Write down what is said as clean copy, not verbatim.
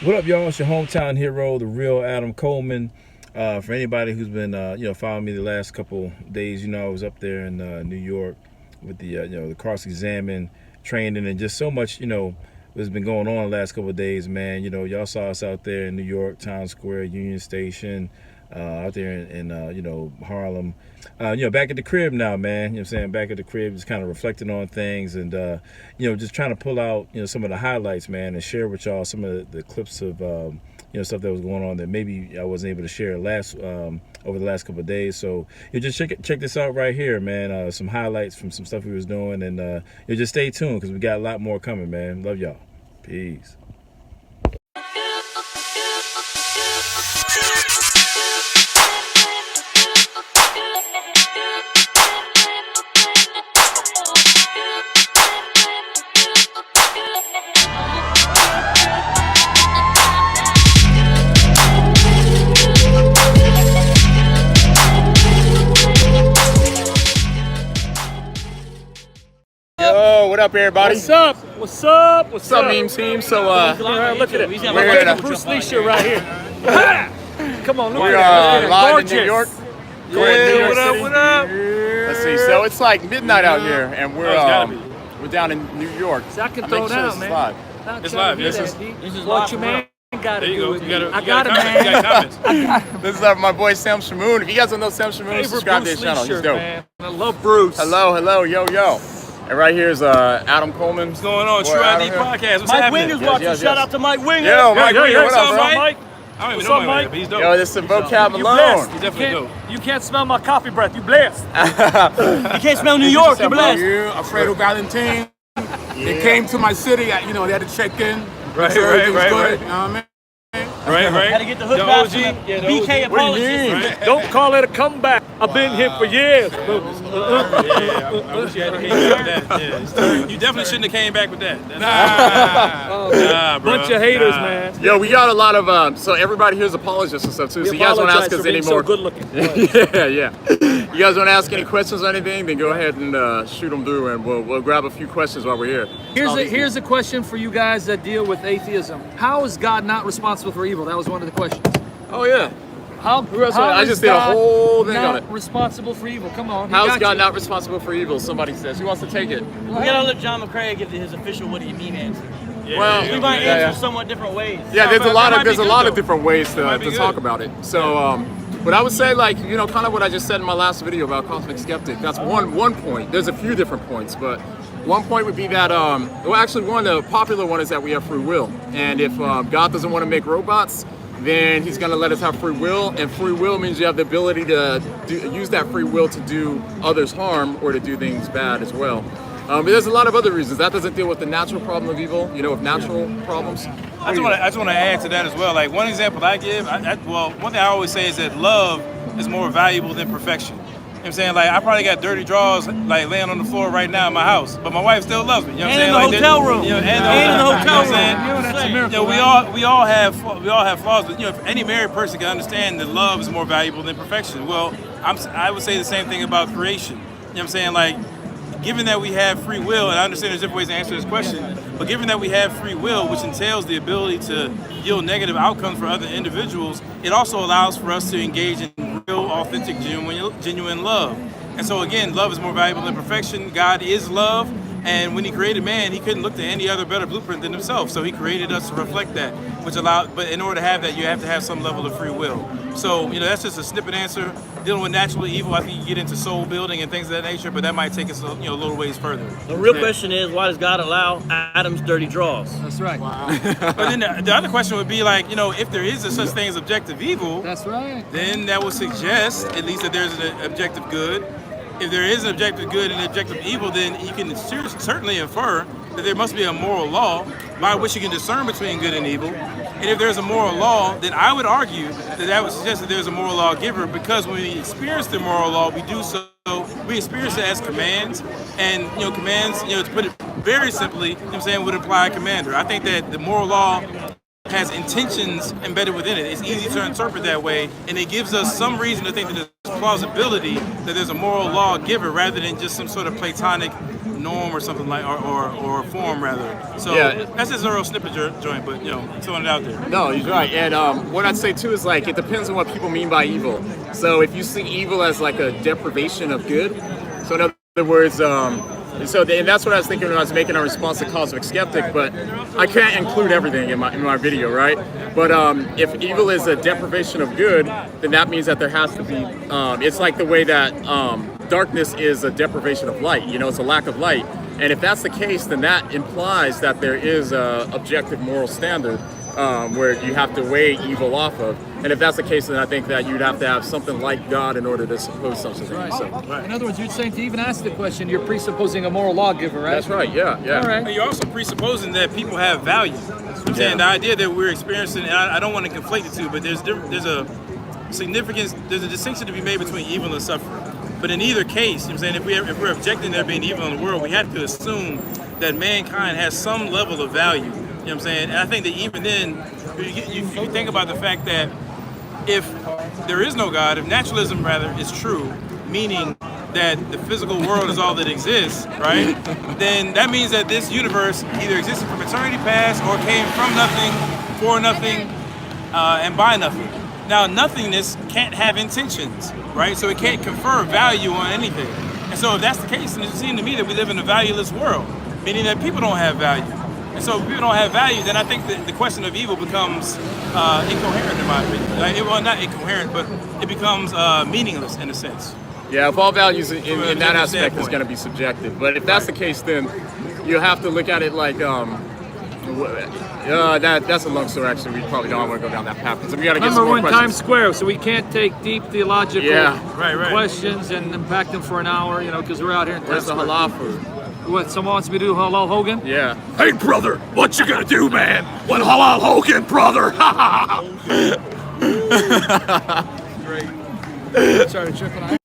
What up, y'all? It's your hometown hero, the real Adam Coleman. For anybody who's been, following me the last couple days, I was up there in New York with the cross-examine training and just so much, what's been going on the last couple of days, man. Y'all saw us out there in New York, Times Square, Union Station, out there in Harlem. Back at the crib now, man. You know what I'm saying? Back at the crib, just kind of reflecting on things and, just trying to pull out, some of the highlights, man, and share with y'all some of the clips of, stuff that was going on that maybe I wasn't able to share over the last couple of days. So just check this out right here, man. Some highlights from some stuff we was doing, and just stay tuned because we got a lot more coming, man. Love y'all. Peace. What up, everybody? What's up? What's up? What's up, meme team? So, look at it. We're in a Bruce Lee shit right here. Come on, look we're at it. live in New York. Yeah, what up? What up? Let's see. So it's like midnight out here, and we're down in New York. So I can throw down, man. Live. It's live. This is what your man gotta do. I got it, man. This is my boy Sam Shamoon. If you guys don't know Sam Shamoon, subscribe to his channel. He's dope. Man. I love Bruce. Hello, yo. And right here is Adam Coleman. What's going on? Tru-ID podcast. What's Mike happening? Winger's watching. Yes. Shout out to Mike Winger. Yo, Mike Winger, what up, bro? Mike? I don't even What's know up, Mike? But he's dope. Yo, this is Vocab You Malone. blessed. He's definitely dope. You can't smell my coffee breath. You blessed. You can't smell New York. You blessed. Alfredo Valentin. They came to my city. They had to check in. Right. You know what I mean? Right. Had to get the hook The back OG. from the Yeah, the BK OG. apologists. Right. Don't call it a comeback. I've been here for years. I wish you had came back with that. Yeah. You definitely shouldn't have came back with that. Nah, bro. Bunch of haters, man. Yo, we got a lot of, so everybody here's apologists and stuff too, so you guys want to ask us any more? So good looking. yeah. You guys want to ask any questions or anything, then go ahead and shoot them through, and we'll grab a few questions while we're here. Here's a question for you guys that deal with atheism. How is God not responsible for evil? That was one of the questions. Oh, yeah. How I is just did a God whole thing on it. not responsible for evil? Come on. How is God not responsible for evil? Somebody says. Who wants to take it? We gotta let Jon McCray give his official "What do you mean" answer. Well, We might answer somewhat different ways. Yeah, there's a lot of though. different ways to be talk good. about it. So, but I would say, like, kind of what I just said in my last video about cosmic skeptic. That's one point. There's a few different points, but one point would be that, the popular one is that we have free will, and if God doesn't want to make robots, then he's going to let us have free will, and free will means you have the ability to use that free will to do others harm or to do things bad as well. But there's a lot of other reasons. That doesn't deal with the natural problem of evil, of natural problems. I just want to add to that as well. Like one example I give, one thing I always say is that love is more valuable than perfection. You know what I'm saying? Like, I probably got dirty drawers like laying on the floor right now in my house, but my wife still loves me. You know what I'm saying? And in the hotel room. And in the hotel room. That's a miracle. we all have flaws, but if any married person can understand that love is more valuable than perfection. Well, I would say the same thing about creation. You know what I'm saying? Like, given that we have free will, and I understand there's different ways to answer this question, but given that we have free will, which entails the ability to yield negative outcomes for other individuals, it also allows for us to engage in real, authentic, genuine love. And so again, love is more valuable than perfection. God is love, and when he created man, he couldn't look to any other better blueprint than himself. So he created us to reflect that, but in order to have that, you have to have some level of free will. So, that's just a snippet answer. Dealing with natural evil, I think you get into soul building and things of that nature, but that might take us a little ways further. The real question is, why does God allow Adam's dirty drawers? That's right. But then the other question would be like, if there is a such thing as objective evil, That's right. then that would suggest at least that there's an objective good. If there is an objective good and objective evil, then you can certainly infer that there must be a moral law by which you can discern between good and evil. And if there's a moral law, then I would argue that would suggest that there's a moral lawgiver, because when we experience the moral law, we experience it as commands. And, commands, to put it very simply, would imply a commander. I think that the moral law has intentions embedded within it. It's easy to interpret that way, and it gives us some reason to think that there's plausibility that there's a moral law giver rather than just some sort of platonic norm or something like, or form rather. So that's just a real snippet joint, but throwing it out there. No, he's right. And what I'd say too is like it depends on what people mean by evil. So if you see evil as like a deprivation of good, so in other words, and that's what I was thinking when I was making a response to Cosmic Skeptic, but I can't include everything in my video, right? But if evil is a deprivation of good, then that means that there has to be, it's like the way that darkness is a deprivation of light, it's a lack of light. And if that's the case, then that implies that there is a objective moral standard where you have to weigh evil off of. And if that's the case, then I think that you'd have to have something like God in order to suppose something. Right. So, In other words, you're saying to even ask the question, you're presupposing a moral lawgiver, right? that's right, yeah. All right. And you're also presupposing that people have value. I'm saying the idea that we're experiencing, and I don't want to conflate the two, but there's a significance, there's a distinction to be made between evil and suffering. But in either case, I'm saying if we're objecting there being evil in the world, we have to assume that mankind has some level of value. You know what I'm saying? And I think that even then, you think about the fact that if there is no God, if naturalism rather is true, meaning that the physical world is all that exists, right? Then that means that this universe either existed from eternity past or came from nothing, for nothing, and by nothing. Now, nothingness can't have intentions, right? So it can't confer value on anything. And so if that's the case, then it seems to me that we live in a valueless world, meaning that people don't have value. And so if people don't have value, then I think that the question of evil becomes incoherent in my opinion. Well, not incoherent, but it becomes meaningless in a sense. Yeah, if all values in that aspect is going to be subjective. But if that's the case, then you have to look at it like, that's a long story actually. We probably don't want to go down that path. So we got to get some Remember more when questions. Times Square, so we can't take deep theological Right. questions and unpack them for an hour, because we're out here in Where's Times the Square. halal food? What, someone wants me to do halal Hogan? Yeah. Hey, brother, what you gonna do, man? When halal Hogan, brother? Sorry, tripping.